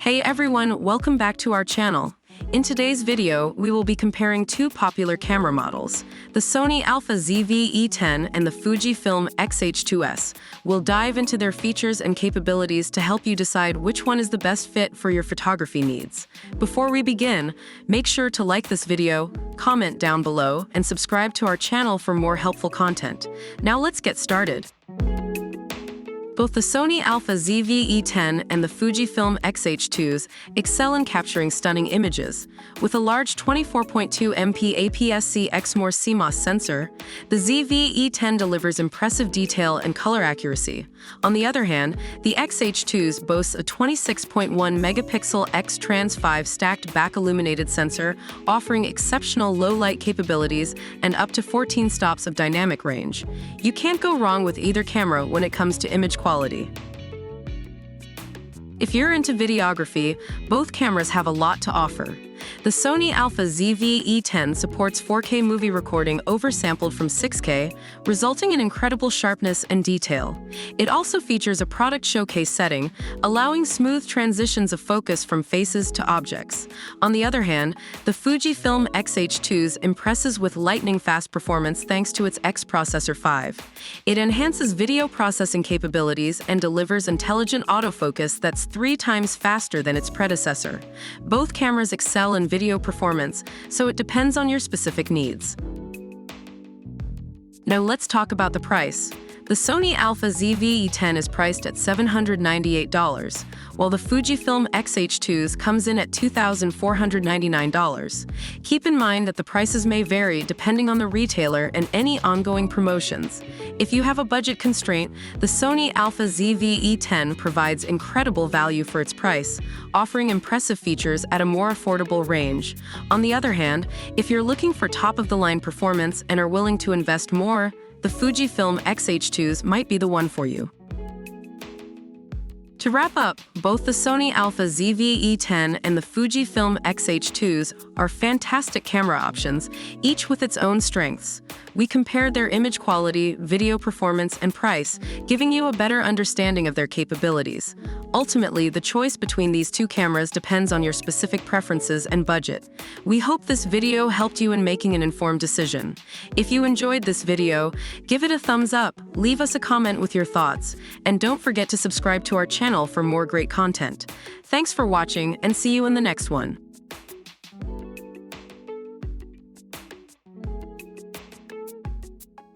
Hey everyone, welcome back to our channel. In today's video, we will be comparing two popular camera models, the Sony Alpha ZV-E10 and the Fujifilm X-H2S. We'll dive into their features and capabilities to help you decide which one is the best fit for your photography needs. Before we begin, make sure to like this video, comment down below, and subscribe to our channel for more helpful content. Now let's get started. Both the Sony Alpha ZV-E10 and the Fujifilm X-H2S excel in capturing stunning images. With a large 24.2 MP APS-C Exmor CMOS sensor, the ZV-E10 delivers impressive detail and color accuracy. On the other hand, the X-H2S boasts a 26.1 megapixel X-Trans 5 stacked back-illuminated sensor, offering exceptional low-light capabilities and up to 14 stops of dynamic range. You can't go wrong with either camera when it comes to image quality. If you're into videography, both cameras have a lot to offer. The Sony Alpha ZV-E10 supports 4K movie recording oversampled from 6K, resulting in incredible sharpness and detail. It also features a product showcase setting, allowing smooth transitions of focus from faces to objects. On the other hand, the Fujifilm X-H2S impresses with lightning-fast performance thanks to its X Processor 5. It enhances video processing capabilities and delivers intelligent autofocus that's 3 times faster than its predecessor. Both cameras excel in video performance, so it depends on your specific needs. Now let's talk about the price. The Sony Alpha ZV-E10 is priced at $798, while the Fujifilm X-H2S comes in at $2,499. Keep in mind that the prices may vary depending on the retailer and any ongoing promotions. If you have a budget constraint, the Sony Alpha ZV-E10 provides incredible value for its price, offering impressive features at a more affordable range. On the other hand, if you're looking for top-of-the-line performance and are willing to invest more, the Fujifilm X-H2S might be the one for you. To wrap up, both the Sony Alpha ZV-E10 and the Fujifilm X-H2S are fantastic camera options, each with its own strengths. We compared their image quality, video performance, and price, giving you a better understanding of their capabilities. Ultimately, the choice between these two cameras depends on your specific preferences and budget. We hope this video helped you in making an informed decision. If you enjoyed this video, give it a thumbs up, leave us a comment with your thoughts, and don't forget to subscribe to our channel for more great content. Thanks for watching, and see you in the next one.